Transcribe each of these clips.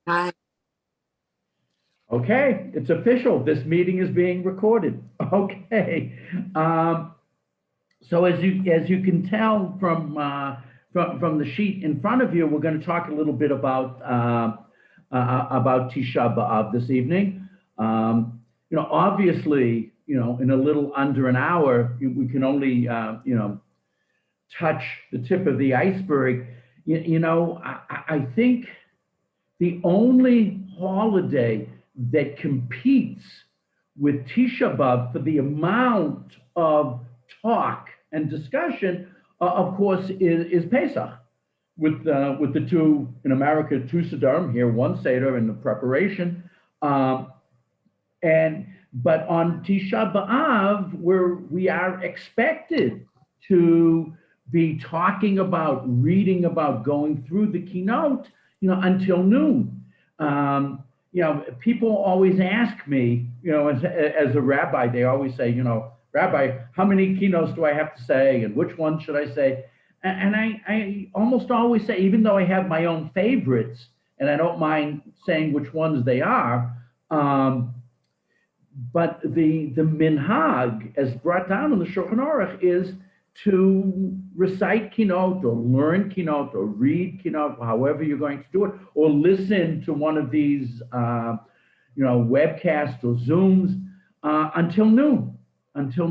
Hi. Okay, it's official. This meeting is being recorded. Okay. So as you can tell from the sheet in front of you, we're going to talk a little bit about Tisha B'Av this evening. Obviously, in a little under an hour, we can only touch the tip of the iceberg. I think the only holiday that competes with Tisha B'Av for the amount of talk and discussion, of course, is Pesach. With the two in America, two Sederim here, one Seder in the preparation, but on Tisha B'Av, where we are expected to be talking about, reading about, going through the keynote, until noon. People always ask me, as a rabbi, they always say, Rabbi, how many keynotes do I have to say, and which one should I say? And I almost always say, even though I have my own favorites, and I don't mind saying which ones they are, but the minhag, as brought down in the Shulchan Aruch, is to recite keynote or learn keynote or read keynote, however you're going to do it, or listen to one of these, webcasts or Zooms until noon, until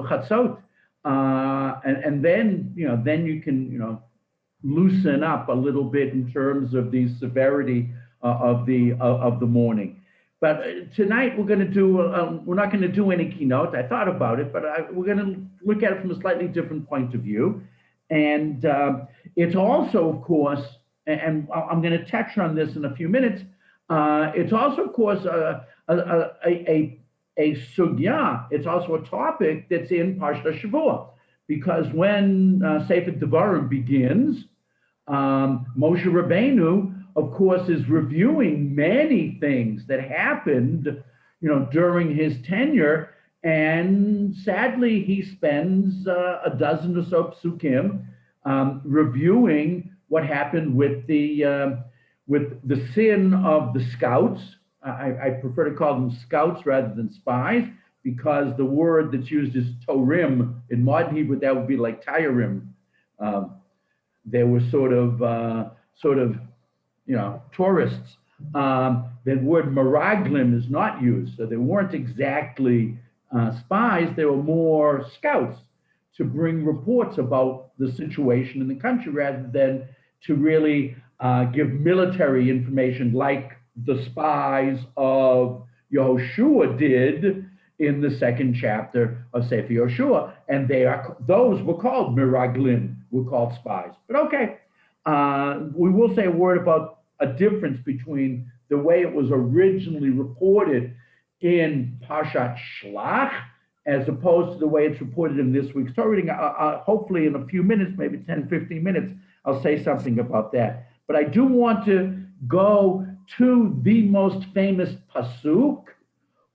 Chatzot. And then you can, loosen up a little bit in terms of the severity of the morning. But tonight we're going to do, we're not going to do any keynote. I thought about it, but we're going to look at it from a slightly different point of view. And it's also, of course, and I'm going to touch on this in a few minutes, it's also, of course, a sugya. It's also a topic that's in Parshat Shavua, because when Sefer Devarim begins, Moshe Rabbeinu, of course, is reviewing many things that happened, during his tenure, and sadly, he spends a dozen or so psukim reviewing what happened with the sin of the scouts. I prefer to call them scouts rather than spies, because the word that's used is torim. In modern Hebrew, that would be like tayarim. They were sort of tourists. The word meraglim is not used, so they weren't exactly spies. They were more scouts to bring reports about the situation in the country, rather than to really give military information like the spies of Yehoshua did in the second chapter of Sefer Yehoshua, and those were called meraglim, were called spies. But okay, we will say a word about a difference between the way it was originally reported in Parshat Shlach, as opposed to the way it's reported in this week's Torah reading. Hopefully in a few minutes, maybe 10, 15 minutes, I'll say something about that. But I do want to go to the most famous pasuk,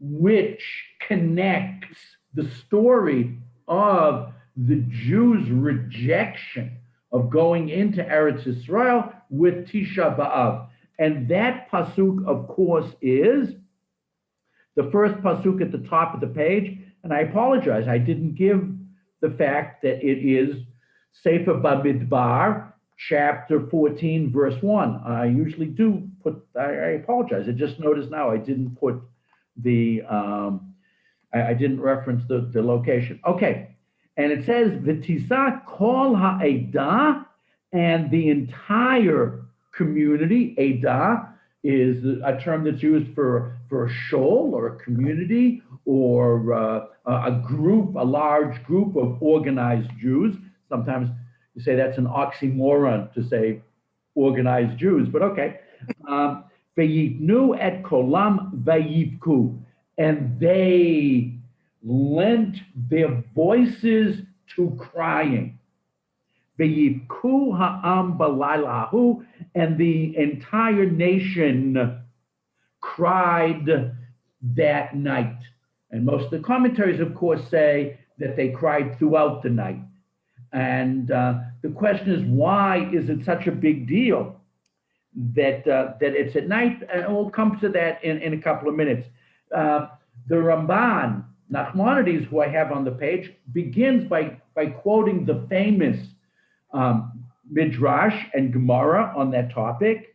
which connects the story of the Jews' rejection of going into Eretz Yisrael with Tisha B'Av. And that pasuk, of course, is the first pasuk at the top of the page. And I apologize, I didn't give the fact that it is Sefer Bamidbar, chapter 14, verse 1. I usually do put, I apologize, I just noticed now I didn't put the, I didn't reference the location. Okay. And it says, V'tisa kol ha'edah, and the entire community. Edah is a term that's used for a shul or a community, or a group, a large group of organized Jews. Sometimes you say that's an oxymoron to say organized Jews, but okay. V'yitnu et kolam v'yivku, and they lent their voices to crying. V'yivku ha'am b'laylahu, and the entire nation cried that night. And most of the commentaries, of course, say that they cried throughout the night. And the question is, why is it such a big deal? that it's at night, and we'll come to that in a couple of minutes. The Ramban, Nachmanides, who I have on the page, begins by quoting the famous Midrash and Gemara on that topic,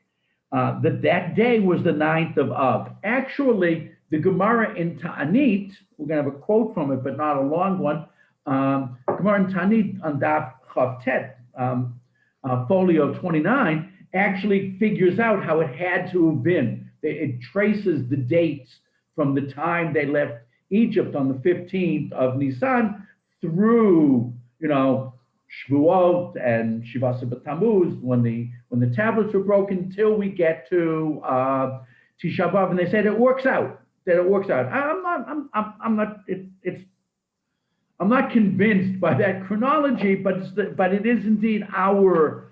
that day was the 9th of Av. Actually, the Gemara in Ta'anit, we're going to have a quote from it, but not a long one. Gemara in Ta'anit on Daf Chavtet, folio 29, actually figures out how it had to have been. It traces the dates from the time they left Egypt on the 15th of Nisan through, Shavuot and Shivasa B'Tammuz, when the tablets were broken, till we get to Tisha B'Av, and they said it works out. I'm not convinced by that chronology, but it is indeed our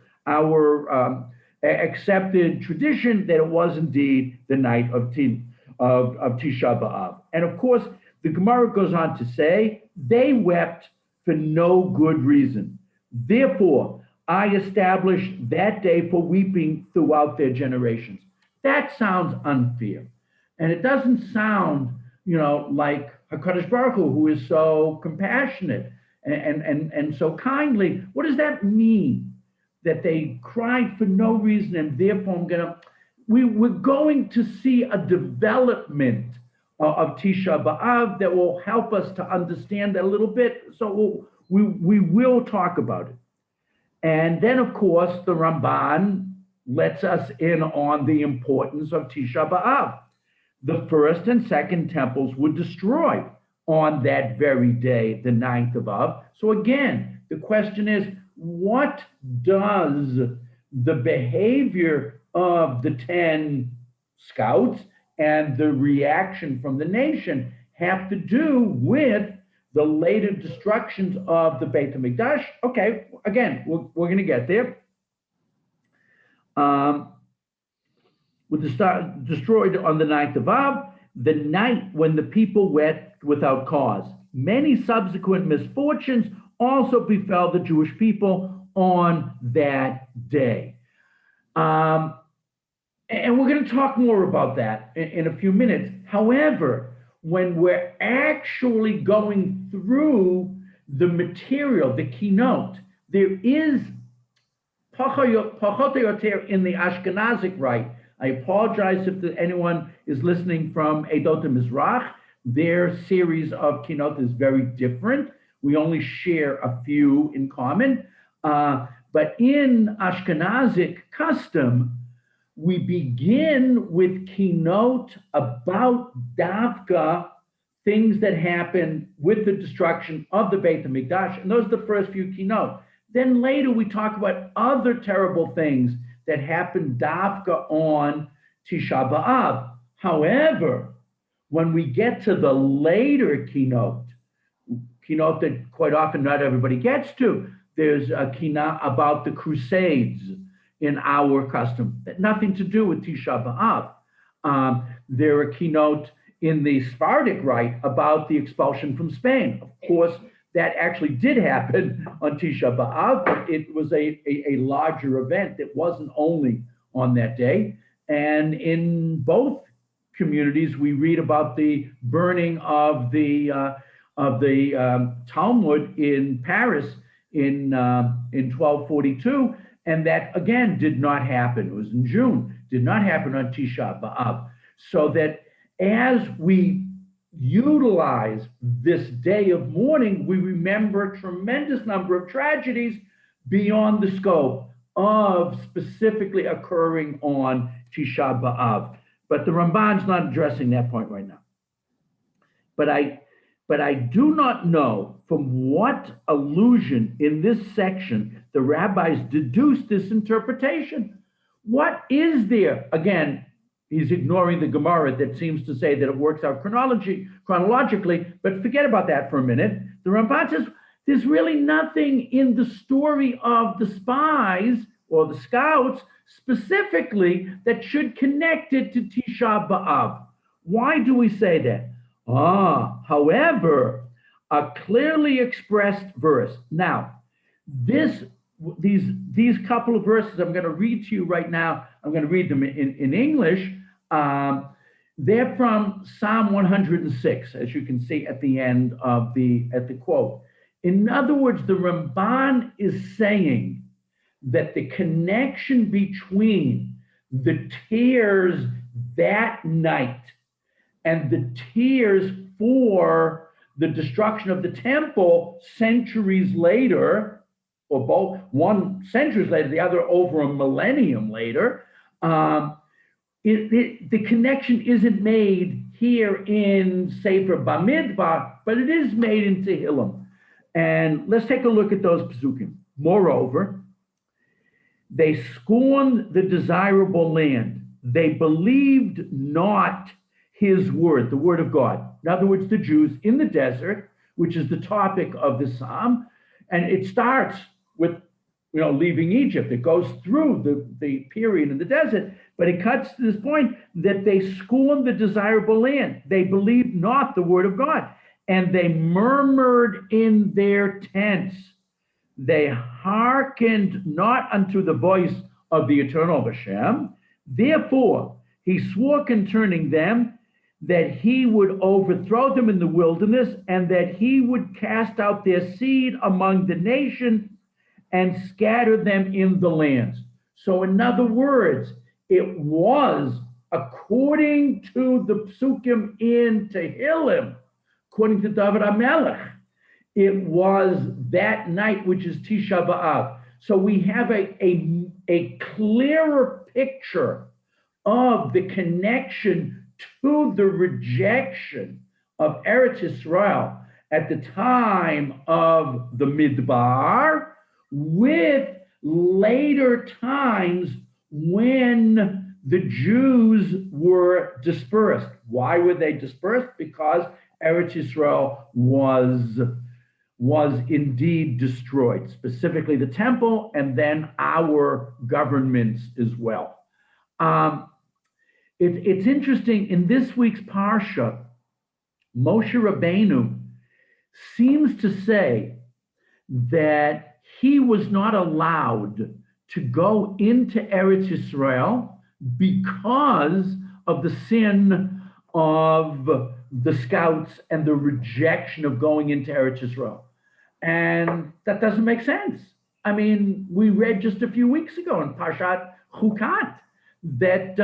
accepted tradition that it was indeed the night of Tisha B'Av. And of course, the Gemara goes on to say, they wept for no good reason. Therefore, I established that day for weeping throughout their generations. That sounds unfair. And it doesn't sound, like HaKadosh Baruch Hu, who is so compassionate and so kindly. What does that mean? That they cried for no reason, and therefore we're going to see a development of Tisha B'Av that will help us to understand that a little bit. So we will talk about it. And then, of course, the Ramban lets us in on the importance of Tisha B'Av. The first and second temples were destroyed on that very day, the 9th of Av. So again, the question is, what does the behavior of the 10 scouts and the reaction from the nation have to do with the later destructions of the Beit HaMikdash? Okay, again, we're going to get there. With the star destroyed on the 9th of Av, the night when the people wept without cause. Many subsequent misfortunes also befell the Jewish people on that day. And we're going to talk more about that in a few minutes. However, when we're actually going through the material, the keynote, there is pachot yoter in the Ashkenazic rite. I apologize if anyone is listening from Edot Mizrach. Their series of keynote is very different. We only share a few in common. But in Ashkenazic custom, we begin with keynote about Davka, things that happen with the destruction of the Beit HaMikdash. And those are the first few keynote. Then later we talk about other terrible things that happened Davka on Tisha B'Av. However, when we get to the later keynote that quite often not everybody gets to, there's a keynote about the Crusades in our custom, nothing to do with Tisha B'Av. There are keynote in the Sephardic rite about the expulsion from Spain. Of course, that actually did happen on Tisha B'Av, but it was a larger event. It wasn't only on that day. And in both communities, we read about the burning of the Talmud in Paris in 1242, and that again did not happen. It was in June. Did not happen on Tisha B'Av. So that as we utilize this day of mourning, we remember a tremendous number of tragedies beyond the scope of specifically occurring on Tisha B'Av. But the Ramban's not addressing that point right now. But I do not know from what allusion in this section the rabbis deduced this interpretation. What is there? Again, he's ignoring the Gemara that seems to say that it works out chronologically, but forget about that for a minute. The Ramban says there's really nothing in the story of the spies or the scouts specifically that should connect it to Tisha B'Av. Why do we say that? However, a clearly expressed verse. Now, these couple of verses I'm going to read to you right now I'm going to read them in English. They're from Psalm 106, as you can see at the end of the quote. In other words, the Ramban is saying that the connection between the tears that night and the tears for the destruction of the temple centuries later, or both, one centuries later, the other over a millennium later, the connection isn't made here in Sefer Bamidbar, but it is made in Tehillim. And let's take a look at those psukim. Moreover, they scorned the desirable land. They believed not his word, the word of God. In other words, the Jews in the desert, which is the topic of the psalm, and it starts with leaving Egypt. It goes through the period in the desert, but it cuts to this point that they scorned the desirable land. They believed not the word of God, and they murmured in their tents. They hearkened not unto the voice of the eternal Hashem. Therefore, he swore concerning them that he would overthrow them in the wilderness, and that he would cast out their seed among the nations and scatter them in the lands. So in other words, it was according to the psukim in Tehillim, according to David HaMelech, it was that night, which is Tisha B'Av. So we have a clearer picture of the connection to the rejection of Eretz Yisrael at the time of the Midbar, with later times when the Jews were dispersed. Why were they dispersed? Because Eretz Yisrael was indeed destroyed, specifically the temple, and then our governments as well. It's interesting, in this week's Parsha, Moshe Rabbeinu seems to say that he was not allowed to go into Eretz Yisrael because of the sin of the scouts and the rejection of going into Eretz Yisrael. And that doesn't make sense. I mean, we read just a few weeks ago in Parshat Chukat that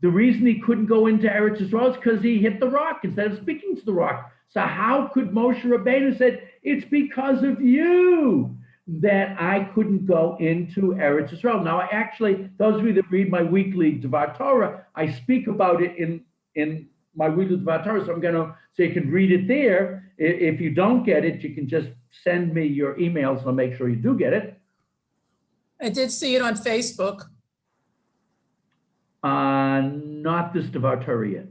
the reason he couldn't go into Eretz Yisrael is because he hit the rock instead of speaking to the rock. So how could Moshe Rabbeinu say, it's because of you that I couldn't go into Eretz Yisrael? Now, I actually, those of you that read my weekly Dvar Torah, I speak about it in my weekly Dvar Torah, so I'm going to, so you can read it there. If you don't get it, you can just send me your emails, and I'll make sure you do get it. I did see it on Facebook. Not this Dvar Torah yet.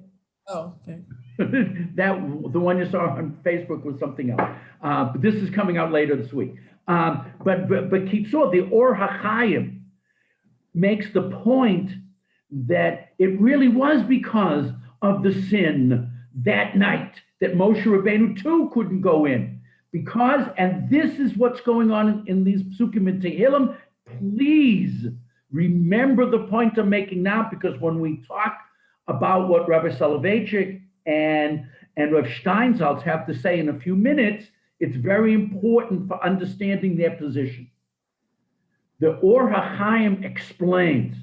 Oh, okay. The one you saw on Facebook was something else. But this is coming out later this week. But Kitzur, the Or HaChaim, makes the point that it really was because of the sin that night that Moshe Rabbeinu too couldn't go in. Because, and this is what's going on in these psukim in Tehillim, please remember the point I'm making now, because when we talk about what Rabbi Soloveitchik and Rav Steinsaltz have to say in a few minutes, it's very important for understanding their position. The Or HaChaim explains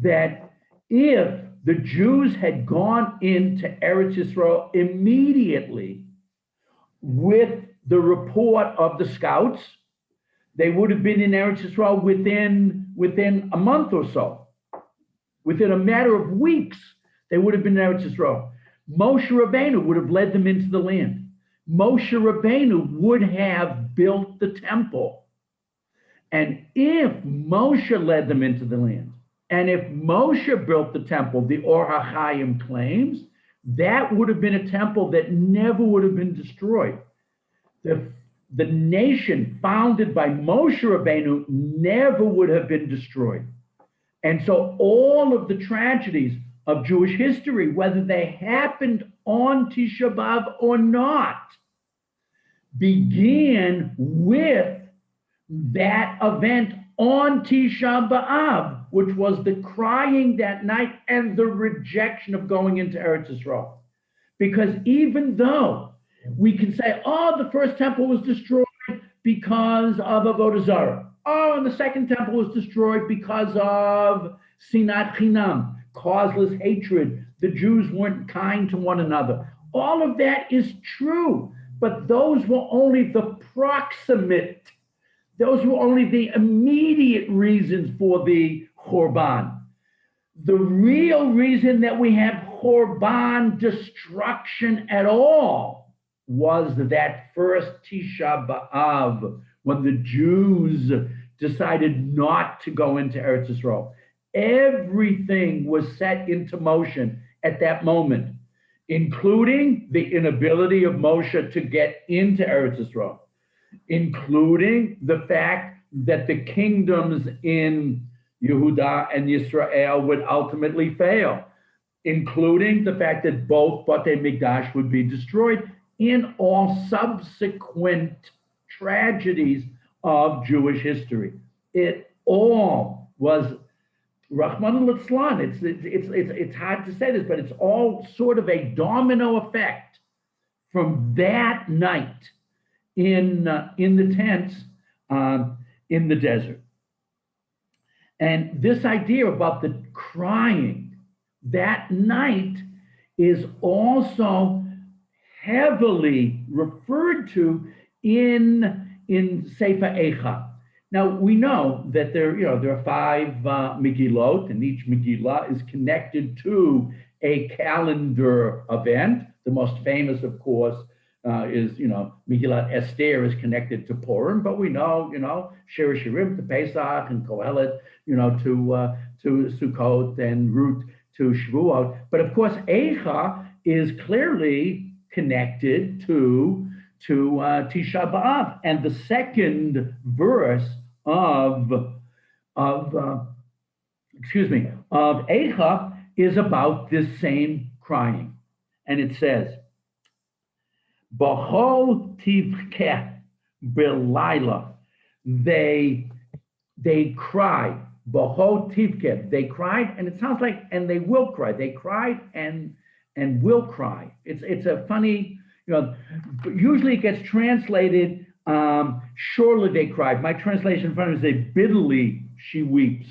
that if the Jews had gone into Eretz Yisrael immediately with the report of the scouts, they would have been in Eretz Yisrael within a month or so. Within a matter of weeks, they would have been in Eretz Yisrael. Moshe Rabbeinu would have led them into the land. Moshe Rabbeinu would have built the temple. And if Moshe led them into the land, and if Moshe built the temple, the Or HaChaim claims, that would have been a temple that never would have been destroyed. The nation founded by Moshe Rabbeinu never would have been destroyed. And so all of the tragedies of Jewish history, whether they happened on Tisha B'Av or not, began with that event on Tisha B'Av, which was the crying that night and the rejection of going into Eretz Yisrael. Because even though we can say, oh, the first temple was destroyed because of Avodah Zarah. Oh, and the second temple was destroyed because of Sinat Chinam, causeless hatred. The Jews weren't kind to one another. All of that is true, but those were only the proximate, those were only the immediate reasons for the Churban. The real reason that we have Churban, destruction at all, was that first Tisha B'Av, when the Jews decided not to go into Eretz Yisrael. Everything was set into motion at that moment, including the inability of Moshe to get into Eretz Yisrael, including the fact that the kingdoms in Yehuda and Yisrael would ultimately fail, including the fact that both Batei Mikdash would be destroyed, in all subsequent tragedies of Jewish history. It all was Rahman al-Islam. It's hard to say this, but it's all sort of a domino effect from that night in the tents in the desert. And this idea about the crying that night is also heavily referred to in Sefer Eicha. Now we know that there are 5 Megillot, and each Megillah is connected to a calendar event. The most famous, of course, is Megillat Esther is connected to Purim, but we know Shir Shirim to Pesach and Kohelet, to Sukkot and Ruth to Shavuot. But of course, Eicha is clearly connected to Tisha B'Av, and the second verse of Eicha is about this same crying, and it says, "B'chol tivkeh b'layla," they cried. B'chol tivkeh, they cried, and it sounds like, and they will cry. They cried and will cry. It's a funny, usually it gets translated, surely they cried. My translation in front of me says, bitterly she weeps.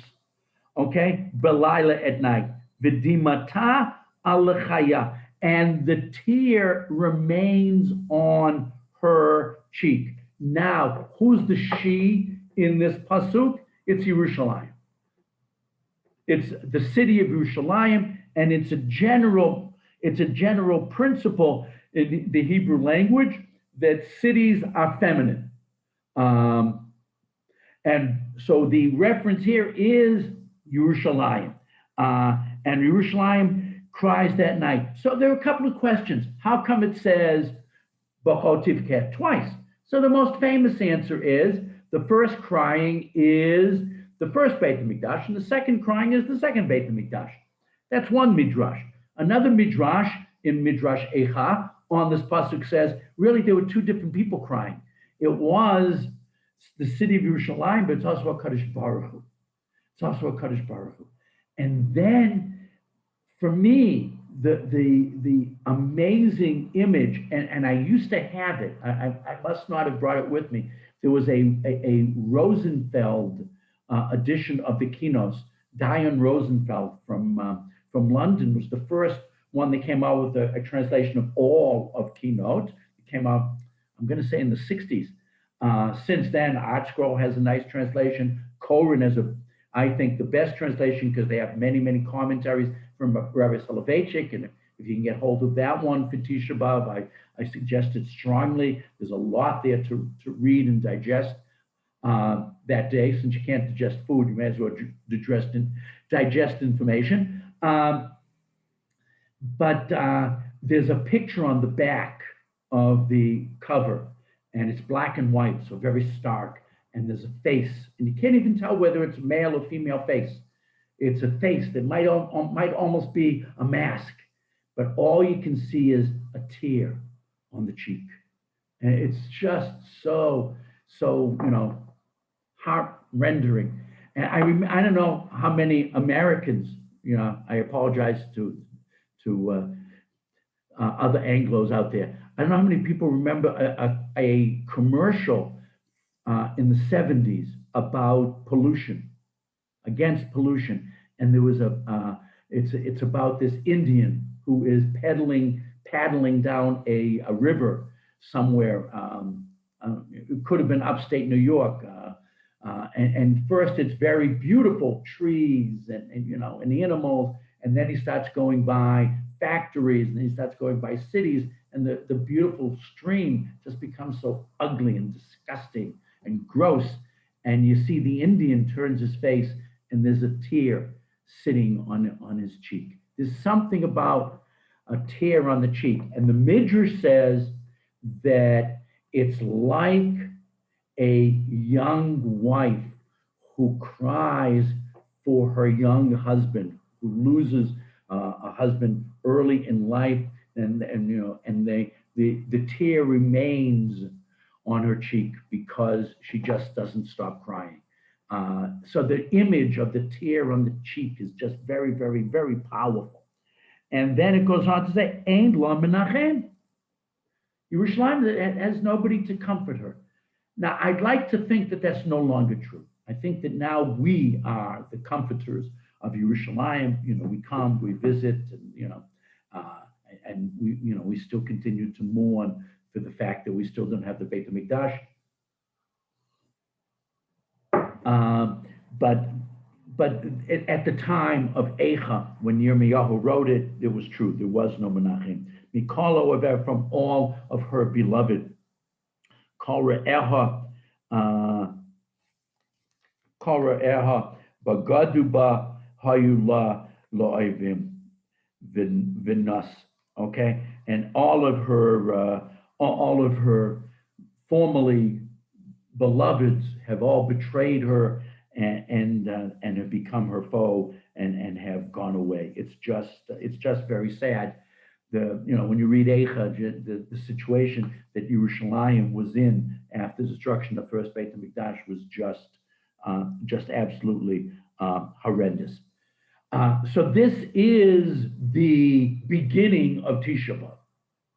Okay? B'layla, at night. V'dimata al-chaya, and the tear remains on her cheek. Now, who's the she in this pasuk? It's Yerushalayim. It's the city of Yerushalayim, and it's a general principle in the Hebrew language that cities are feminine. And so the reference here is Yerushalayim. And Yerushalayim cries that night. So there are a couple of questions. How come it says B'chol tivkeh twice? So the most famous answer is the first crying is the first Beit HaMikdash, and the second crying is the second Beit HaMikdash. That's one midrash. Another midrash in Midrash Eicha on this pasuk says, really there were 2 different people crying. It was the city of Yerushalayim, but it's also HaKadosh Baruch Hu. It's also HaKadosh Baruch Hu. And then, for me, the amazing image, and I used to have it, I must not have brought it with me. There was a Rosenfeld edition of the Kinos. Diane Rosenfeld from London was the first one that came out with a translation of all of Keynote. It came out, I'm going to say, in the 60s. Since then, ArtScroll has a nice translation. Koren has I think, the best translation, because they have many, many commentaries from Rabbi Soloveitchik. And if you can get hold of that one for Tisha B'Av, I suggest it strongly. There's a lot there to read and digest that day. Since you can't digest food, you may as well digest information. But there's a picture on the back of the cover, and it's black and white, so very stark. And there's a face, and you can't even tell whether it's a male or female face. It's a face that might almost be a mask, but all you can see is a tear on the cheek. And it's just so heart-rendering. And I don't know how many Americans, I apologize to other Anglos out there. I don't know how many people remember a commercial in the 70s about pollution, against pollution. And there was it's about this Indian who is paddling down a river somewhere. It could have been upstate New York. And first it's very beautiful trees and animals. And then he starts going by factories, and he starts going by cities, and the beautiful stream just becomes so ugly and disgusting and gross. And you see the Indian turns his face, and there's a tear sitting on his cheek. There's something about a tear on the cheek. And the Midrash says that it's like a young wife who cries for her young husband, who loses a husband early in life, and the tear remains on her cheek because she just doesn't stop crying. So the image of the tear on the cheek is just very, very, very powerful. And then it goes on to say, Ein la menachem. Yerushalayim has nobody to comfort her. Now, I'd like to think that that's no longer true. I think that now we are the comforters of Yerushalayim. We come, we visit, and we still continue to mourn for the fact that we still don't have the Beit HaMikdash. But at the time of Eicha, when Yirmiyahu wrote it, it was true. There was no Menachem. Mikol, however, from all of her beloved. Kol re'eha bagadu ba hayula lo'ivim vinas. Okay, and all of her formerly beloveds have all betrayed her and have become her foe and have gone away. It's just very sad. When you read Eicha, the situation that Yerushalayim was in after the destruction of the first Beit HaMikdash was just absolutely horrendous. So this is the beginning of Tisha B'Av.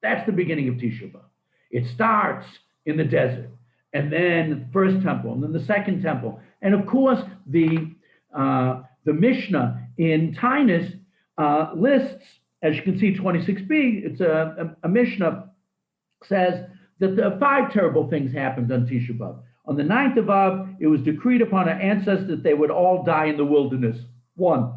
That's the beginning of Tisha B'Av. It starts in the desert, and then the first temple, and then the second temple, and of course the Mishnah in Tainus lists. As you can see, 26b, it's a Mishnah, says that the 5 terrible things happened on Tisha B'Av. On the 9th of Av, it was decreed upon our ancestors that they would all die in the wilderness, 1,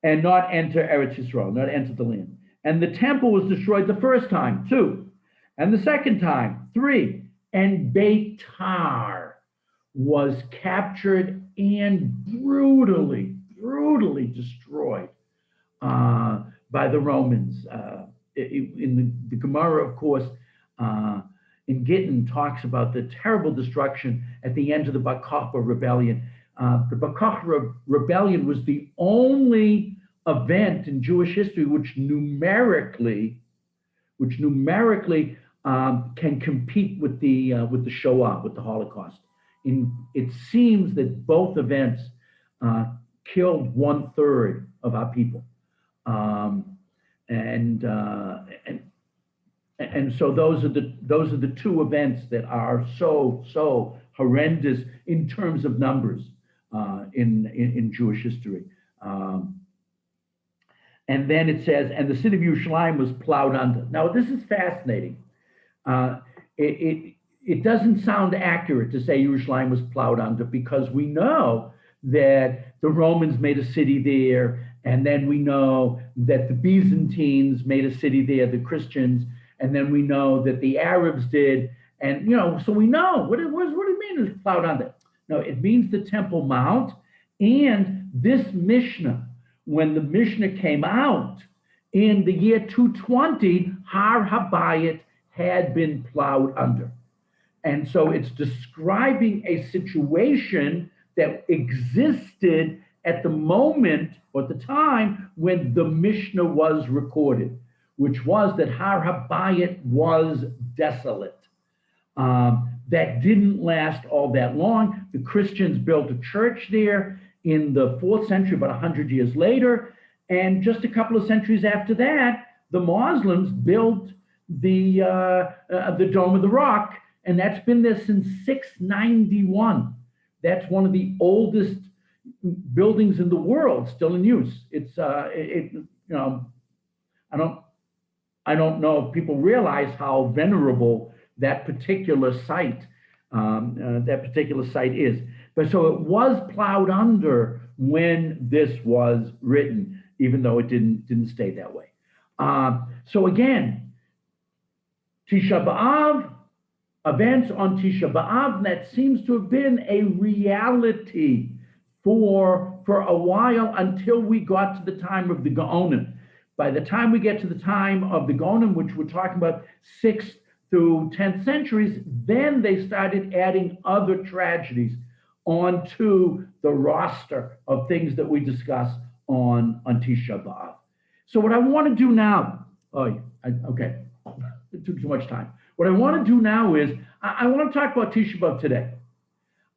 and not enter Eretz Yisrael, not enter the land. And the temple was destroyed the first time, 2, and the second time, 3, and Beitar was captured and brutally destroyed by the Romans. In the Gemara, of course, in Gittin talks about the terrible destruction at the end of the Bar Kokhba rebellion. The Bar Kokhba rebellion was the only event in Jewish history which numerically can compete with the Shoah, with the Holocaust. It seems that both events killed 1/3 of our people. And so those are the 2 events that are so horrendous in terms of numbers in Jewish history. And then it says, and the city of Yerushalayim was plowed under. Now this is fascinating. It doesn't sound accurate to say Yerushalayim was plowed under, because we know that the Romans made a city there. And then we know that the Byzantines made a city there, the Christians, and then we know that the Arabs did. And, so we know, what do you mean it's plowed under? No, it means the Temple Mount. And this Mishnah, when the Mishnah came out in the year 220, Har Habayit had been plowed under. And so it's describing a situation that existed at the moment or the time when the Mishnah was recorded, which was that Har Habayit was desolate. that didn't last all that long. The Christians built a church there in the 4th century, about 100 years later. And just a couple of centuries after that, the Muslims built the Dome of the Rock, and that's been there since 691. That's one of the oldest buildings in the world still in use. It's I don't know if people realize how venerable that particular site is. But so it was plowed under when this was written, even though it didn't stay that way. So again, Tisha B'Av, events on Tisha B'Av, that seems to have been a reality for a while until we got to the time of the Gaonim. By the time we get to the time of the Gaonim, which we're talking about 6th through 10th centuries, then they started adding other tragedies onto the roster of things that we discuss on Tisha B'Av. So what I want to do now, okay, it took too much time. What I want to do now is I want to talk about Tisha B'Av today.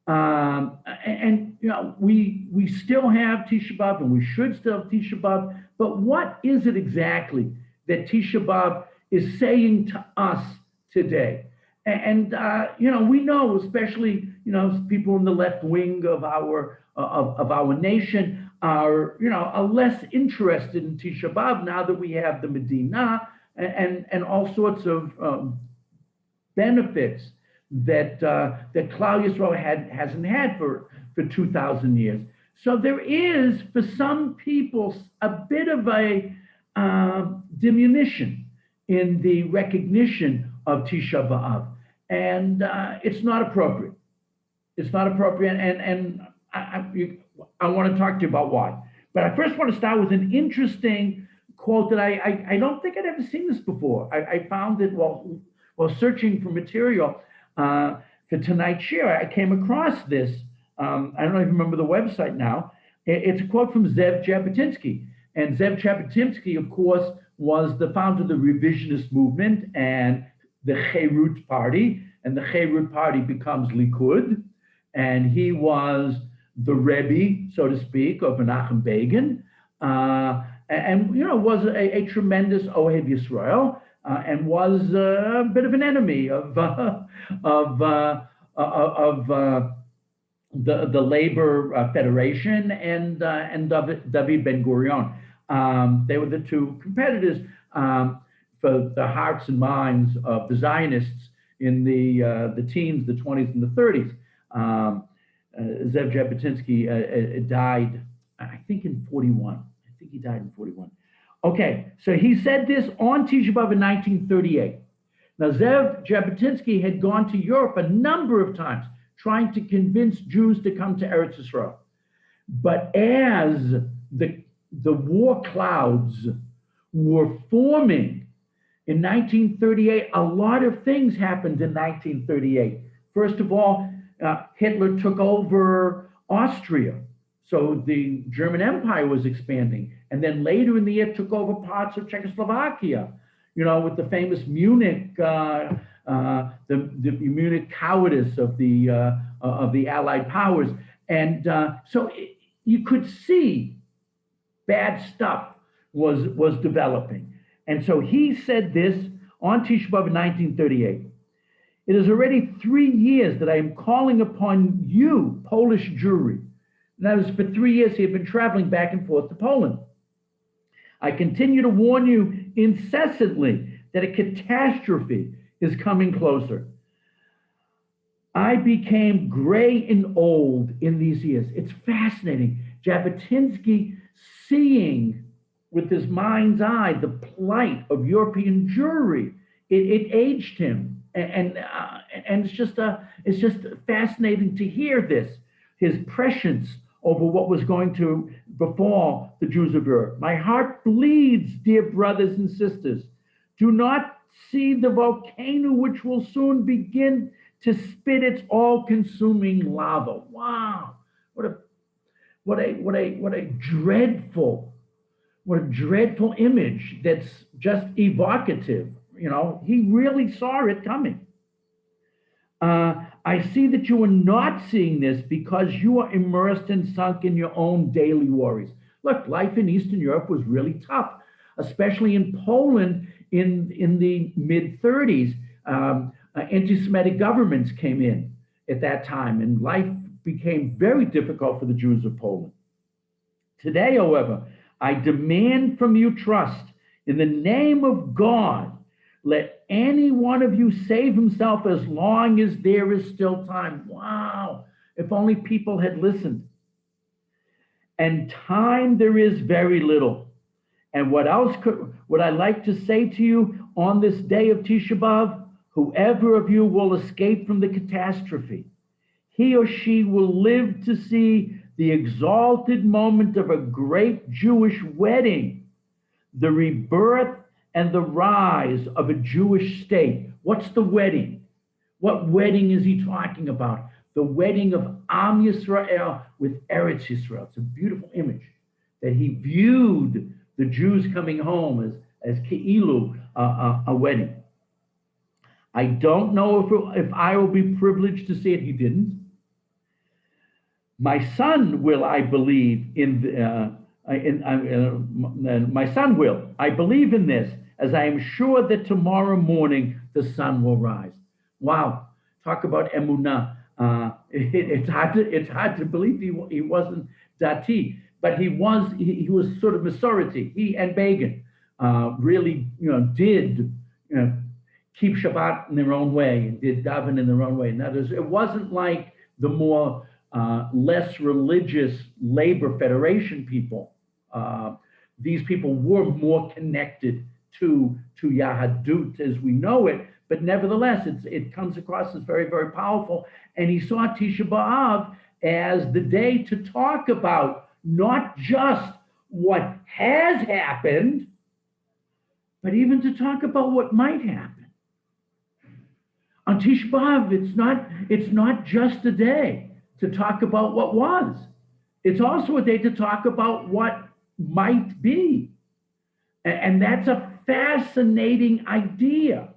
And you know, we still have Tisha B'Av, and we should still have Tisha B'Av, but what is it exactly that Tisha B'Av is saying to us today? And you know, we know, especially, you know, people in the left wing of our nation are less interested in Tisha B'Av now that we have the Medina and all sorts of benefits that Klal Yisrael hasn't had for 2,000 years. So there is, for some people, a bit of a diminution in the recognition of Tisha B'Av, and it's not appropriate. It's not appropriate, and I want to talk to you about why. But I first want to start with an interesting quote that I don't think I'd ever seen this before. I found it while searching for material for tonight's share. I came across this. I don't even remember the website now. It's a quote from Zev Jabotinsky. And Zev Jabotinsky, of course, was the founder of the revisionist movement and the Cherut Party. And the Cherut Party becomes Likud. And he was the Rebbe, so to speak, of Menachem Begin. And was a tremendous Ohev Yisrael. And was a bit of an enemy of the Labor Federation and David Ben-Gurion. They were the two competitors for the hearts and minds of the Zionists in the teens, the 20s, and the 30s. Zev Jabotinsky died, I think, in 41. I think he died in 41. Okay, so he said this on Tisha B'Av in 1938. Now, Zev Jabotinsky had gone to Europe a number of times trying to convince Jews to come to Eretz Yisrael. But as the war clouds were forming in 1938, a lot of things happened in 1938. First of all, Hitler took over Austria. So the German Empire was expanding. And then later in the year took over parts of Czechoslovakia, with the famous Munich, the Munich cowardice of the Allied powers. And so you could see bad stuff was developing. And so he said this on Tisha B'Av in 1938. It is already 3 years that I am calling upon you, Polish Jewry. And that was for 3 years he had been traveling back and forth to Poland. I continue to warn you incessantly that a catastrophe is coming closer. I became gray and old in these years. It's fascinating. Jabotinsky seeing with his mind's eye the plight of European Jewry. It aged him, and it's just fascinating to hear this, his prescience over what was going to befall the Jews of Europe. My heart bleeds, dear brothers and sisters. Do not see the volcano which will soon begin to spit its all-consuming lava. Wow, what a dreadful image that's just evocative. He really saw it coming. I see that you are not seeing this because you are immersed and sunk in your own daily worries. Look, life in Eastern Europe was really tough, especially in Poland in the mid-30s. Anti-Semitic governments came in at that time, and life became very difficult for the Jews of Poland. Today, however, I demand from you trust. In the name of God, let any one of you save himself as long as there is still time. Wow, if only people had listened. And time there is very little. And what else would I like to say to you on this day of Tisha B'Av? Whoever of you will escape from the catastrophe, he or she will live to see the exalted moment of a great Jewish wedding, the rebirth and the rise of a Jewish state. What's the wedding? What wedding is he talking about? The wedding of Am Yisrael with Eretz Yisrael. It's a beautiful image that he viewed the Jews coming home as Ke'ilu, a wedding. I don't know if I will be privileged to see it. He didn't. My son will, I believe, my son will. I believe in this, as I am sure that tomorrow morning the sun will rise. Wow, talk about emunah. It's hard to believe he wasn't dati, but he was sort of Masorti. He and Begin really, did, keep Shabbat in their own way and did daven in their own way. In other words, it wasn't like the more less religious Labor Federation people. These people were more connected to Yahadut as we know it, but nevertheless, it comes across as very, very powerful. And he saw Tisha B'Av as the day to talk about not just what has happened, but even to talk about what might happen. On Tisha B'Av, it's not just a day to talk about what was. It's also a day to talk about what might be. And that's a fascinating idea.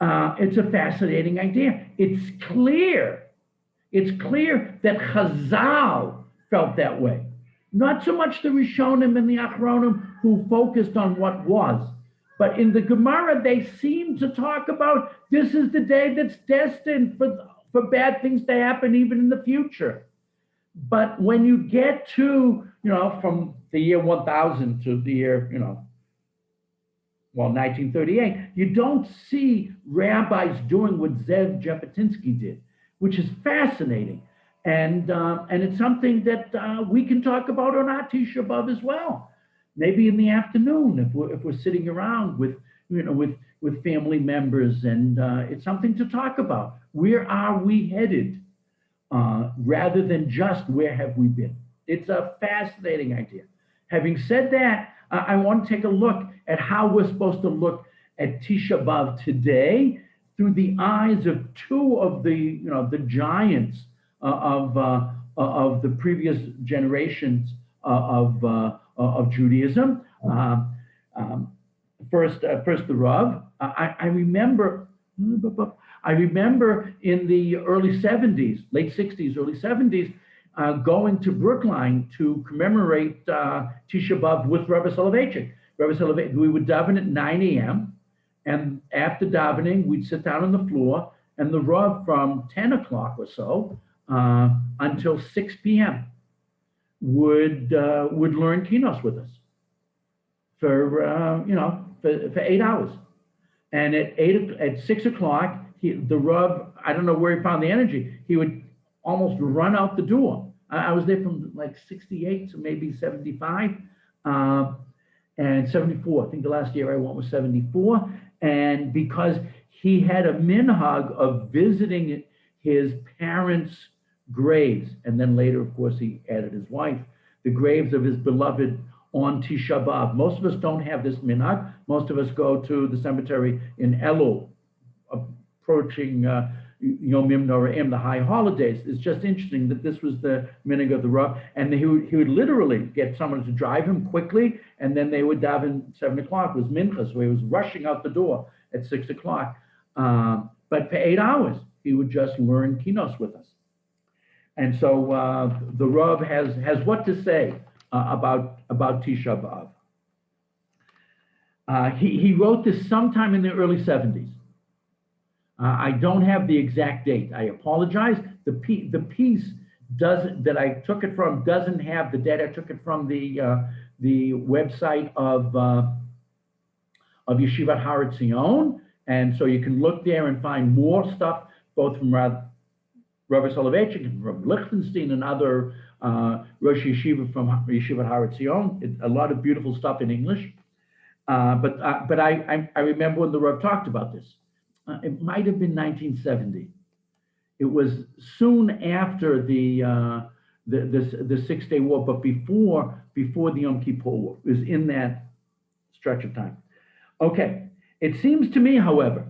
It's a fascinating idea. It's clear that Chazal felt that way. Not so much the Rishonim and the Achronim who focused on what was, but in the Gemara, they seem to talk about this is the day that's destined for bad things to happen even in the future. But when you get to, from the year 1000 to the year, 1938, you don't see rabbis doing what Zev Jabotinsky did, which is fascinating. And it's something that we can talk about on our Tisha B'Av as well. Maybe in the afternoon, if we're sitting around with family members, and it's something to talk about. Where are we headed? Rather than just where have we been? It's a fascinating idea. Having said that, I want to take a look at how we're supposed to look at Tisha B'Av today through the eyes of two of the giants of the previous generations of Judaism. First the Rav. I remember in the early 70s, late 60s, early 70s, going to Brookline to commemorate Tisha B'Av with Rabbi Soloveitchik. We would daven at 9 a.m. And after davening, we'd sit down on the floor, and the Rav from 10 o'clock or so until 6 p.m. would learn Kinos with us for 8 hours. And at 6 o'clock, the Rav, I don't know where he found the energy, he would almost run out the door. I was there from like 68 to maybe 75 and 74. I think the last year I went was 74. And because he had a minhag of visiting his parents' graves, and then later, of course, he added his wife, the graves of his beloved on Tisha B'Av. Most of us don't have this minhag. Most of us go to the cemetery in Elul, approaching Yomim Noraim, the high holidays. It's just interesting that this was the minhag of the Rav, and he would literally get someone to drive him quickly, and then they would daven 7 o'clock. It was mincha, so he was rushing out the door at 6 o'clock, but for 8 hours. he would just learn kinos with us. And so the Rav has what to say about Tisha B'Av. He wrote this sometime in the early 70s. I don't have the exact date. I apologize. The piece that I took it from doesn't have the date. I took it from the website of Yeshivat Har Etzion, and so you can look there and find more stuff, both from Rabbi Soloveitchik and from Lichtenstein and other Rosh Yeshiva from Yeshivat Har Etzion. A lot of beautiful stuff in English. But I remember when the Rav talked about this. It might have been 1970. It was soon after the 6-Day War, but before the Yom Kippur War. It was in that stretch of time. Okay, it seems to me, however,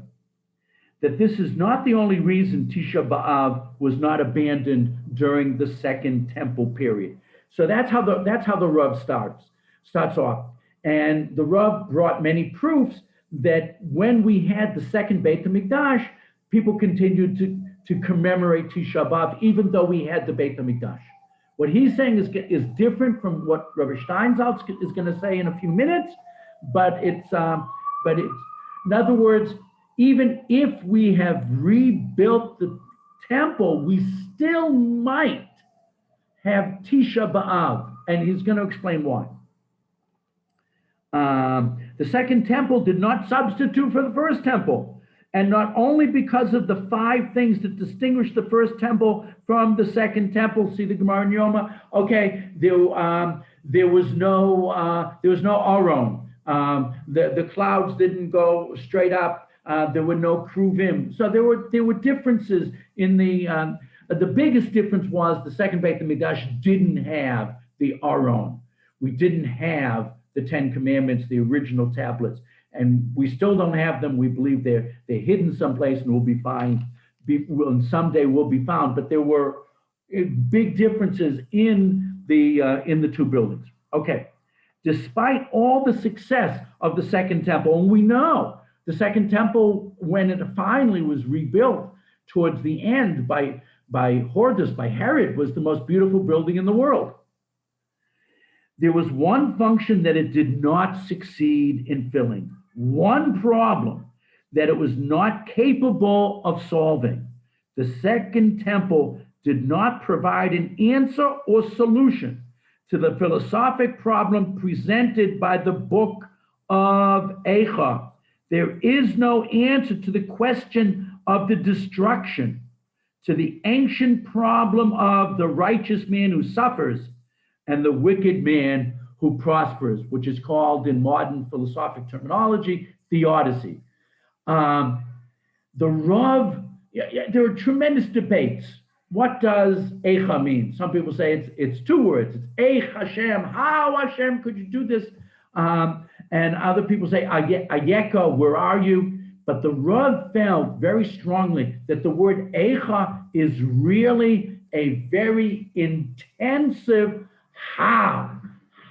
that this is not the only reason Tisha B'Av was not abandoned during the Second Temple period. So that's how the Rav starts off. And the Rav brought many proofs that when we had the second Beit HaMikdash, people continued to commemorate Tisha B'Av, even though we had the Beit HaMikdash. What he's saying is different from what Rabbi Steinsaltz is going to say in a few minutes, but it's in other words, even if we have rebuilt the temple, we still might have Tisha B'Av, and he's going to explain why. The second temple did not substitute for the first temple, and not only because of the 5 things that distinguish the first temple from the second temple. See the Gemara in Yoma. Okay, there was no Aron. The clouds didn't go straight up. There were no kruvim. So there were differences in the biggest difference was the second Beit HaMikdash didn't have the Aron. We didn't have the 10 Commandments, the original tablets, and we still don't have them. We believe they're hidden someplace and will be found. And someday will be found. But there were big differences in the 2 buildings. Okay, despite all the success of the second temple, and we know the second temple, when it finally was rebuilt towards the end by Hordas, by Herod, was the most beautiful building in the world. There was one function that it did not succeed in filling, one problem that it was not capable of solving. The second temple did not provide an answer or solution to the philosophic problem presented by the book of Eicha. There is no answer to the question of the destruction, to the ancient problem of the righteous man who suffers and the wicked man who prospers, which is called in modern philosophic terminology, theodicy. The Rav, there are tremendous debates. What does Eicha mean? Some people say it's 2 words. It's Eich Hashem. How Hashem could you do this? And other people say Ayeka, where are you? But the Rav felt very strongly that the word Eicha is really a very intensive how.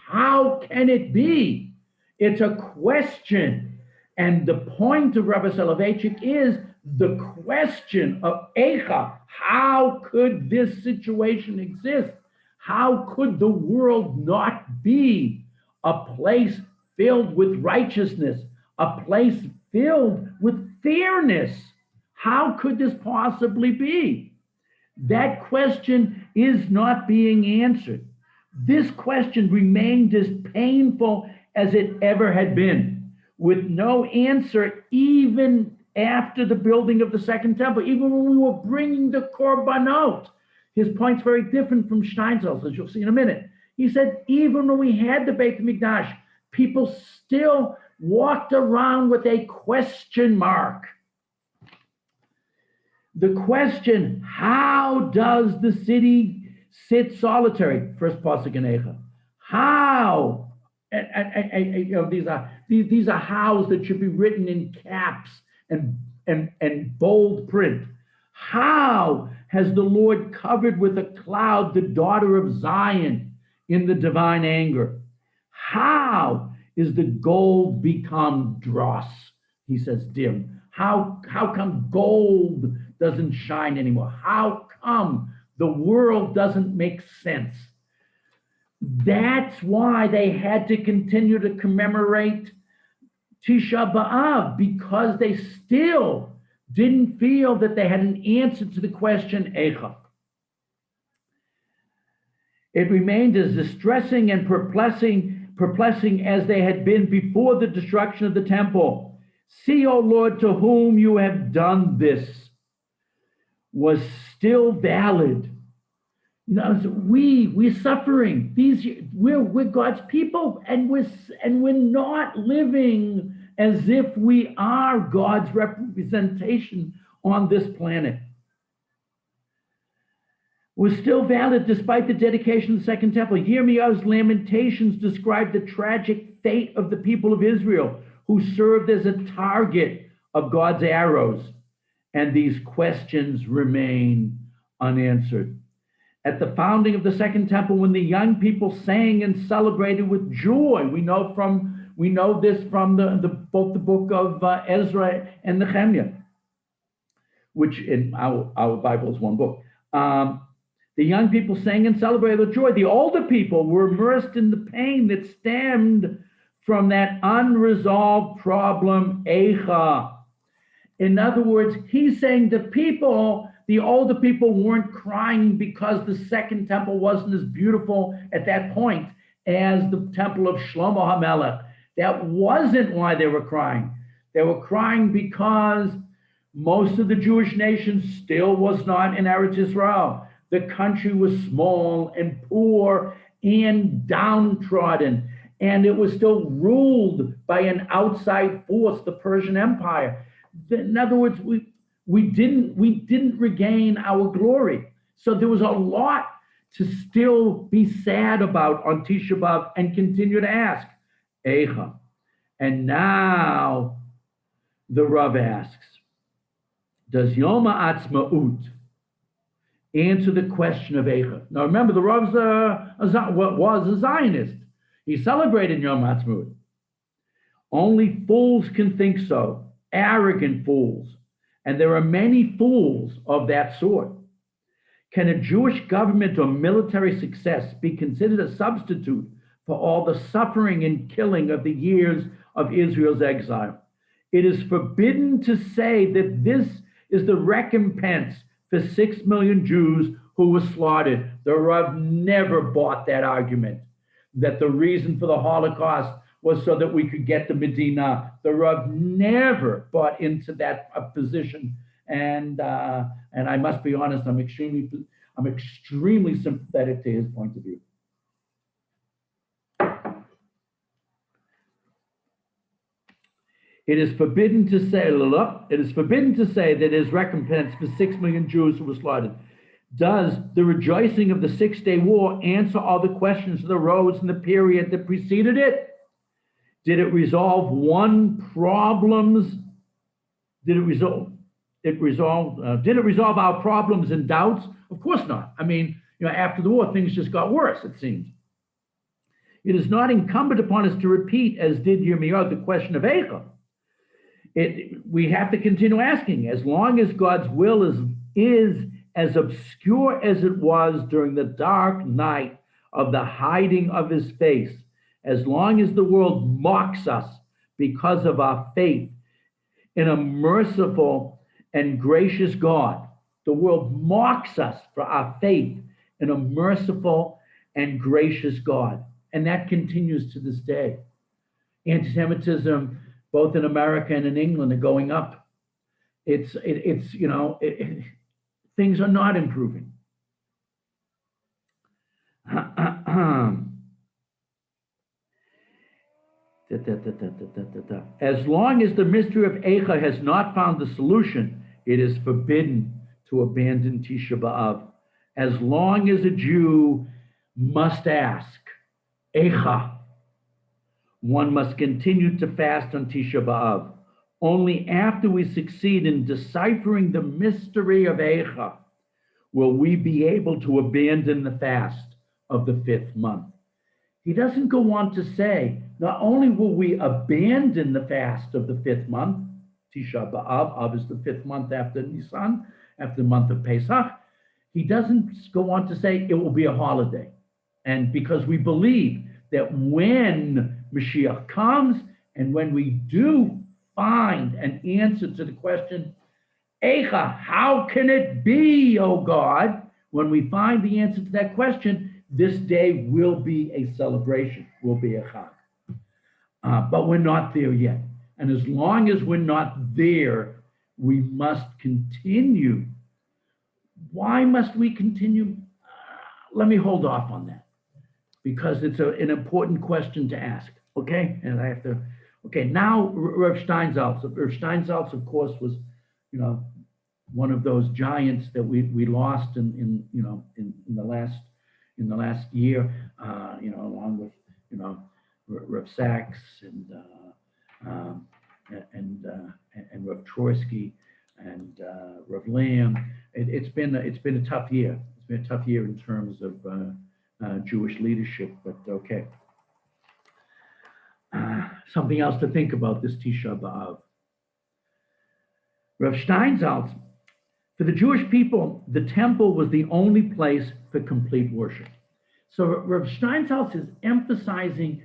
How can it be? It's a question. And the point of Rabbi Soloveitchik is the question of Eicha. How could this situation exist? How could the world not be a place filled with righteousness, a place filled with fairness? How could this possibly be? That question is not being answered. This question remained as painful as it ever had been, with no answer even after the building of the second temple, even when we were bringing the korbanot. His point's very different from Steinsaltz, as you'll see in a minute. He said, even when we had the Beit HaMikdash, people still walked around with a question mark. The question, how does the city sit solitary? First pasuk in Eicha. How? And these are hows that should be written in caps and bold print. How has the Lord covered with a cloud the daughter of Zion in the divine anger? How is the gold become dross? He says dim. How come gold doesn't shine anymore? How come the world doesn't make sense? That's why they had to continue to commemorate Tisha B'Av, because they still didn't feel that they had an answer to the question, Eicha. It remained as distressing and perplexing as they had been before the destruction of the temple. See, O Lord, to whom you have done this, was still valid. You know, we're suffering. We're God's people, and we're not living as if we are God's representation on this planet. Was still valid despite the dedication of the Second Temple. Yirmiyahu's lamentations describe the tragic fate of the people of Israel, who served as a target of God's arrows, and these questions remain unanswered. At the founding of the Second Temple, when the young people sang and celebrated with joy, we know this from both the book of Ezra and Nehemiah, which in our Bible is one book. The young people sang and celebrated with joy. The older people were immersed in the pain that stemmed from that unresolved problem, Eicha. In other words, he's saying the older people weren't crying because the Second Temple wasn't as beautiful at that point as the temple of Shlomo HaMelech. That wasn't why they were crying. They were crying because most of the Jewish nation still was not in Eretz Yisrael. The country was small and poor and downtrodden, and it was still ruled by an outside force, the Persian Empire. In other words, we didn't regain our glory. So there was a lot to still be sad about on Tisha B'Av and continue to ask, Eicha. And now the Rav asks, does Yom HaAtzmaut answer the question of Eicha? Now remember, the Rav was a Zionist. He celebrated Yom HaAtzmaut. Only fools can think so, arrogant fools. And there are many fools of that sort. Can a Jewish government or military success be considered a substitute for all the suffering and killing of the years of Israel's exile? It is forbidden to say that this is the recompense for 6 million Jews who were slaughtered. The Rav never bought that argument, that the reason for the Holocaust was so that we could get to Medina. The Rav never bought into that position, and I must be honest, I'm extremely sympathetic to his point of view. It is forbidden to say that it is recompense for 6 million Jews who were slaughtered. Does the rejoicing of the 6-day war answer all the questions that arose in the period that preceded it? Did it resolve Did it resolve our problems and doubts? Of course not. I mean, after the war, things just got worse, it seems. It is not incumbent upon us to repeat, as did Yirmiyahu, the question of Eicha. We have to continue asking, as long as God's will is as obscure as it was during the dark night of the hiding of his face, as long as the world mocks us because of our faith in a merciful and gracious God. The world mocks us for our faith in a merciful and gracious God. And that continues to this day. Anti-Semitism, both in America and in England, are going up. Things are not improving. As long as the mystery of Eicha has not found the solution, it is forbidden to abandon Tisha B'Av. As long as a Jew must ask, Eicha, one must continue to fast on Tisha B'Av. Only after we succeed in deciphering the mystery of Eicha will we be able to abandon the fast of the 5th month. He doesn't go on to say, not only will we abandon the fast of the 5th month, Tisha B'Av, Av is the 5th month after Nisan, after the month of Pesach, he doesn't go on to say it will be a holiday. And because we believe that when Mashiach comes and when we do find an answer to the question, Eicha, how can it be, O God? When we find the answer to that question, this day will be a celebration, will be a Chag. But we're not there yet. And as long as we're not there, we must continue. Why must we continue? Let me hold off on that, because it's an important question to ask, okay? And I have to, okay, now Rav Steinsaltz. Rav Steinsaltz, of course, was, one of those giants that we lost in the last year, along with, Rav Sachs and Rav Trotsky and Rav Lamb. It's been a tough year. It's been a tough year in terms of Jewish leadership, but okay. Something else to think about this Tisha B'Av. Rav Steinsaltz, for the Jewish people, the temple was the only place for complete worship. So Rav Steinsaltz is emphasizing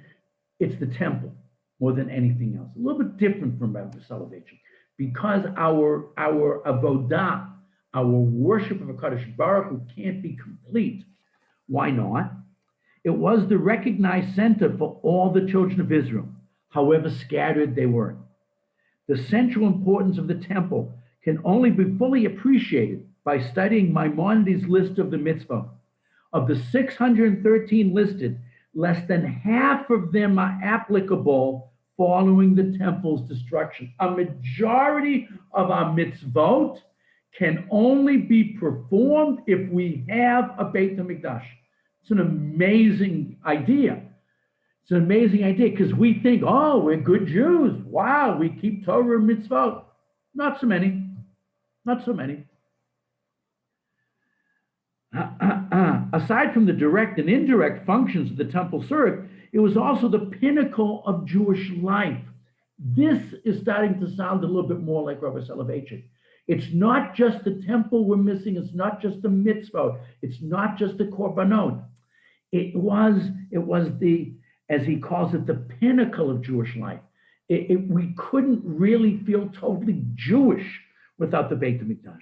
it's the temple more than anything else. A little bit different from Rabbi Soloveitchik, because our avodah, our worship of HaKadosh Baruch Hu can't be complete. Why not? It was the recognized center for all the children of Israel, however scattered they were. The central importance of the temple can only be fully appreciated by studying Maimonides' list of the mitzvah. Of the 613 listed, less than half of them are applicable following the temple's destruction. A majority of our mitzvot can only be performed if we have a Beit HaMikdash. It's an amazing idea. It's an amazing idea, because we think, oh, we're good Jews. Wow, we keep Torah and mitzvot. Not so many. Not so many. Aside from the direct and indirect functions of the temple served, it was also the pinnacle of Jewish life. This is starting to sound a little bit more like Rabbi Soloveitchik. It's not just the temple we're missing. It's not just the mitzvot. It's not just the korbanot. It was the, as he calls it, the pinnacle of Jewish life. We couldn't really feel totally Jewish without the Beit HaMikdash.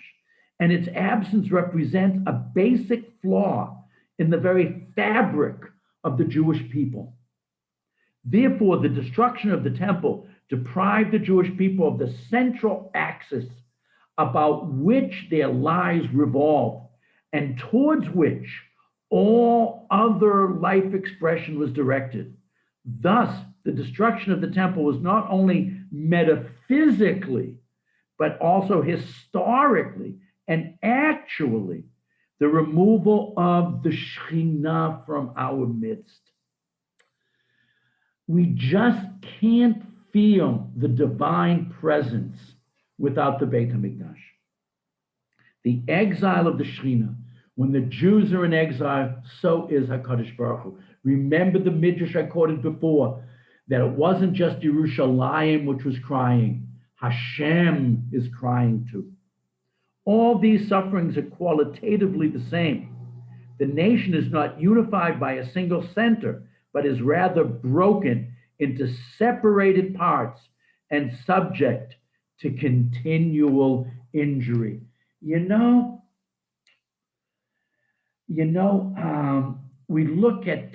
And its absence represents a basic flaw in the very fabric of the Jewish people. Therefore, the destruction of the temple deprived the Jewish people of the central axis about which their lives revolved and towards which all other life expression was directed. Thus, the destruction of the temple was not only metaphysically, but also historically and actually the removal of the Shekhinah from our midst. We just can't feel the divine presence without the Beit HaMikdash. The exile of the Shekhinah, when the Jews are in exile, so is HaKadosh Baruch Hu. Remember the Midrash I quoted before, that it wasn't just Yerushalayim which was crying. Hashem is crying too. All these sufferings are qualitatively the same. The nation is not unified by a single center, but is rather broken into separated parts and subject to continual injury. We look at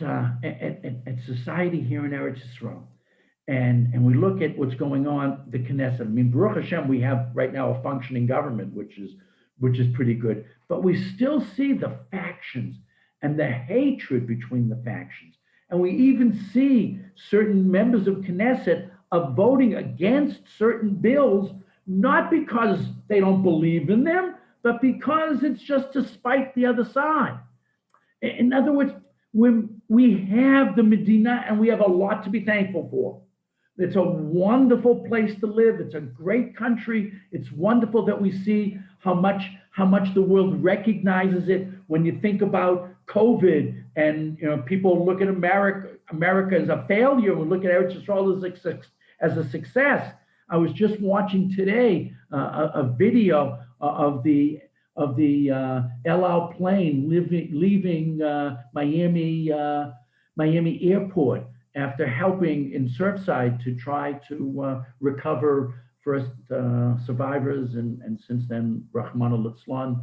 society here in Eretz Yisrael, and we look at what's going on, the Knesset. I mean, Baruch Hashem, we have right now a functioning government, which is pretty good, but we still see the factions and the hatred between the factions. And we even see certain members of Knesset of voting against certain bills, not because they don't believe in them, but because it's just to spite the other side. In other words, when we have the Medina, and we have a lot to be thankful for. It's a wonderful place to live. It's a great country. It's wonderful that we see how much the world recognizes it. When you think about COVID, and people look at America as a failure, and look at Eretz Yisrael as a success. I was just watching today a video of the El Al plane leaving Miami Airport after helping in Surfside to try to recover first survivors and since then Rahman al-Islam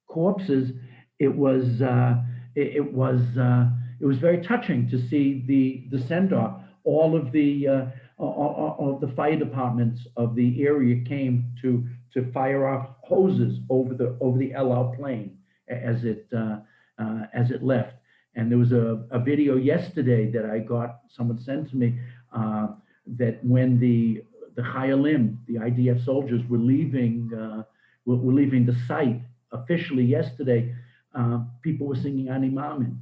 corpses. It was very touching to see the send-off. All of the fire departments of the area came to fire off hoses over the El Al plane as it left. And there was a video yesterday that I got, someone sent to me, that when the Chayalim, the IDF soldiers, were leaving the site officially yesterday, people were singing Ani Maamin.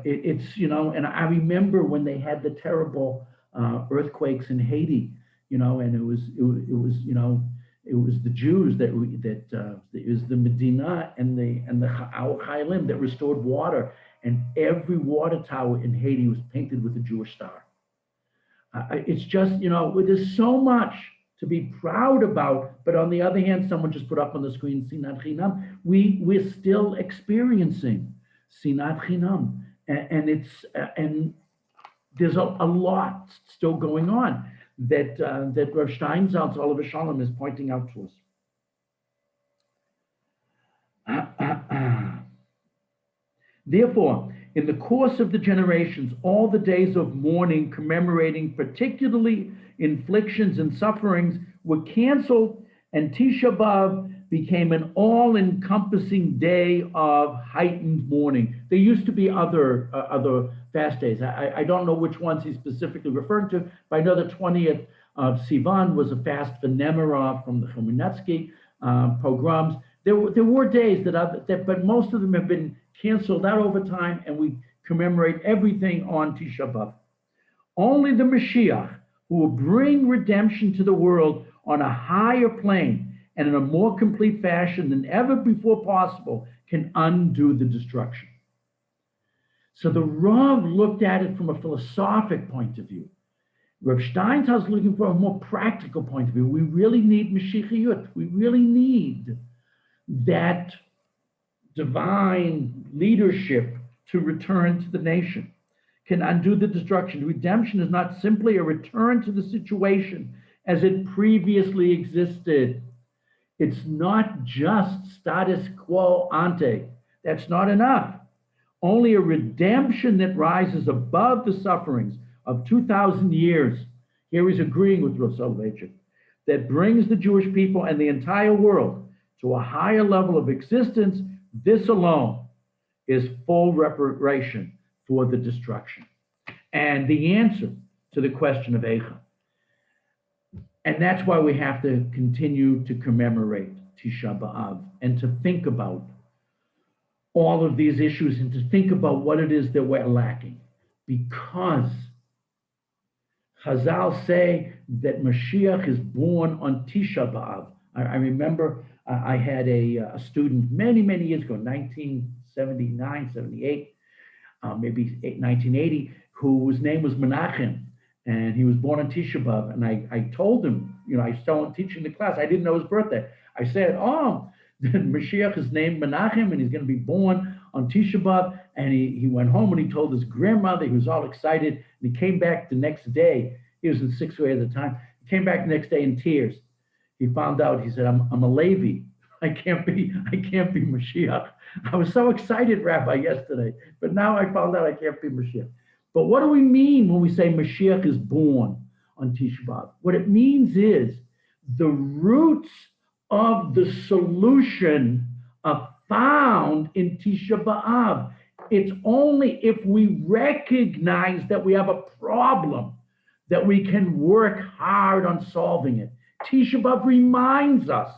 It's, and I remember when they had the terrible earthquakes in Haiti, and it was the Jews it was the Medina and the Chayalim that restored water, and every water tower in Haiti was painted with a Jewish star. It's just, there's so much to be proud about, but on the other hand, someone just put up on the screen, Sinat Chinam. We're still experiencing Sinat Chinam, and there's a lot still going on that Rav Steinsaltz Oliver Shalom is pointing out to us. Therefore, in the course of the generations, all the days of mourning, commemorating particularly inflictions and sufferings were canceled, and Tisha B'Av became an all-encompassing day of heightened mourning. There used to be other fast days. I don't know which ones he's specifically referring to, but I know the 20th of Sivan was a fast for Nemirov from the Khmelnytsky pogroms. There were days but most of them have been canceled out over time, and we commemorate everything on Tisha B'Av. Only the Mashiach, who will bring redemption to the world on a higher plane and in a more complete fashion than ever before possible, can undo the destruction. So the Rav looked at it from a philosophic point of view. Rav Steinsaltz looking for a more practical point of view. We really need Mashiachiyut. We really need that divine leadership to return to the nation, can undo the destruction. Redemption is not simply a return to the situation as it previously existed. It's not just status quo ante. That's not enough. Only a redemption that rises above the sufferings of 2,000 years. Here he's agreeing with Rav Soloveitchik, that brings the Jewish people and the entire world to a higher level of existence. This alone is full reparation for the destruction and the answer to the question of Eicha. And that's why we have to continue to commemorate Tisha B'Av and to think about all of these issues and to think about what it is that we're lacking. Because Chazal say that Mashiach is born on Tisha B'Av. I remember I had a student many years ago, 1979, 78, maybe 1980, whose name was Menachem, and he was born on Tisha B'Av. And I told him, I started teaching the class, I didn't know his birthday. I said, Mashiach is named Menachem, and he's going to be born on Tisha B'Av. And he went home and he told his grandmother. He was all excited, and he came back the next day. He was in sixth grade at the time. He came back the next day in tears. He found out. He said, "I'm a Levi. I can't be Mashiach." I was so excited, Rabbi, yesterday, but now I found out I can't be Mashiach. But what do we mean when we say Mashiach is born on Tisha B'Av? What it means is the roots of the solution are found in Tisha B'Av. It's only if we recognize that we have a problem that we can work hard on solving it. Tisha B'Av reminds us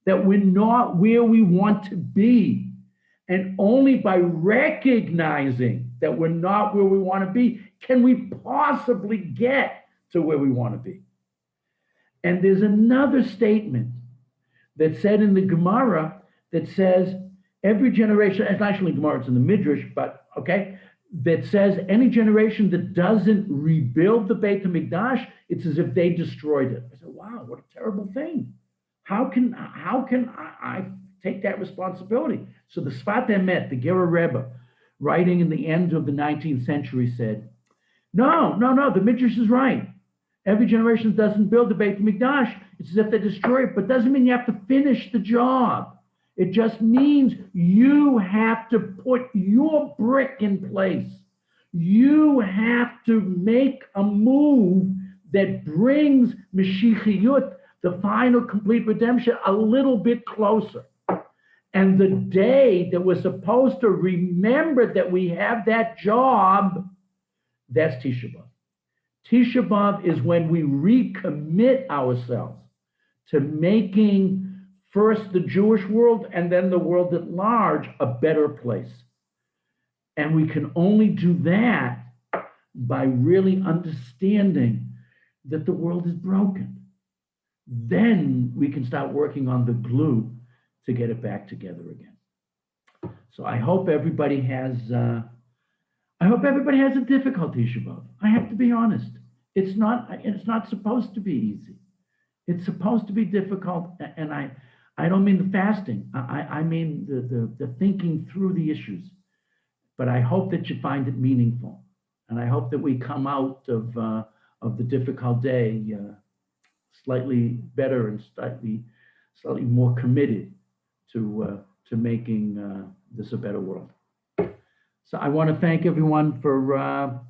that we're not where we want to be. And only by recognizing that we're not where we want to be can we possibly get to where we want to be. And there's another statement that's said in the Gemara that says every generation, it's actually Gemara, it's in the Midrash, but okay, that says any generation that doesn't rebuild the Beit HaMikdash, it's as if they destroyed it. I said, wow, what a terrible thing. How can I take that responsibility? So the Sfat Emet, the Ger Rebbe, writing in the end of the 19th century, said, no, the Midrash is right. Every generation doesn't build the Beit Mikdash. It's as if they destroy it, but doesn't mean you have to finish the job. It just means you have to put your brick in place. You have to make a move that brings Mashiachiyut, the final complete redemption, a little bit closer. And the day that we're supposed to remember that we have that job, that's Tisha B'Av. Tisha B'Av is when we recommit ourselves to making first the Jewish world and then the world at large a better place. And we can only do that by really understanding that the world is broken. Then we can start working on the glue to get it back together again. So I hope everybody has a difficult Tisha B'Av. I have to be honest. It's not supposed to be easy. It's supposed to be difficult, and I don't mean the fasting. I mean the thinking through the issues. But I hope that you find it meaningful, and I hope that we come out of the difficult day slightly better and slightly more committed to making this a better world. So I want to thank everyone for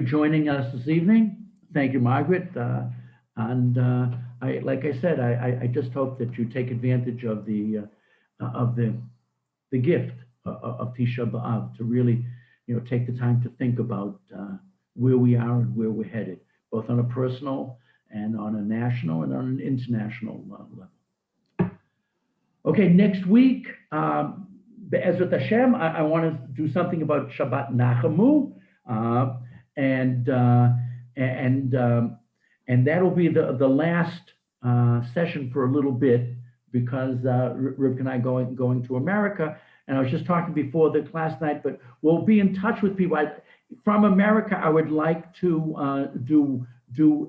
joining us this evening. Thank you, Margaret. Like I said, I just hope that you take advantage of the gift of Tisha B'Av to really, take the time to think about where we are and where we're headed, both on a personal and on a national and on an international level. Okay, next week, Be'ezrat Hashem, I want to do something about Shabbat Nachamu, and that'll be the last session for a little bit, because Rivka and I going to America. And I was just talking before the class night, but we'll be in touch with people. From America, I would like to do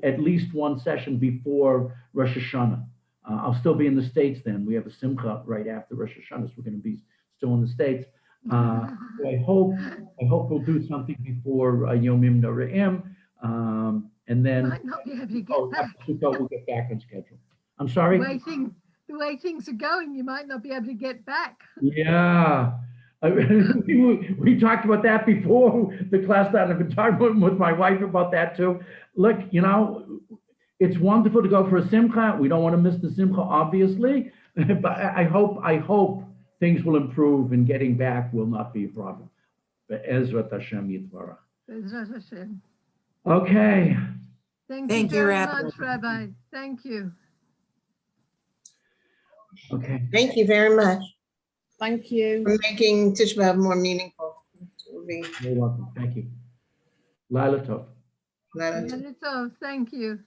at least one session before Rosh Hashanah. I'll still be in the States then. We have a Simcha right after Rosh Hashanah, so we're going to be still in the States. So I hope we'll do something before Yomim Noraim, and then might not be able to get back. We'll get back on schedule. I'm sorry. The way things are going, you might not be able to get back. Yeah. We talked about that before the class that I've been talking with my wife about that too. Look, it's wonderful to go for a Simcha. We don't want to miss the Simcha, obviously, but I hope things will improve and getting back will not be a problem. Be'ezrat Hashem Yitvarach. Be'ezrat Hashem. Okay. Thank you very much, Rabbi. Thank you. Okay. Thank you very much. Thank you. For making Tisha B'Av more meaningful. You're welcome. Thank you. Laila Tov. Laila Tov. Thank you.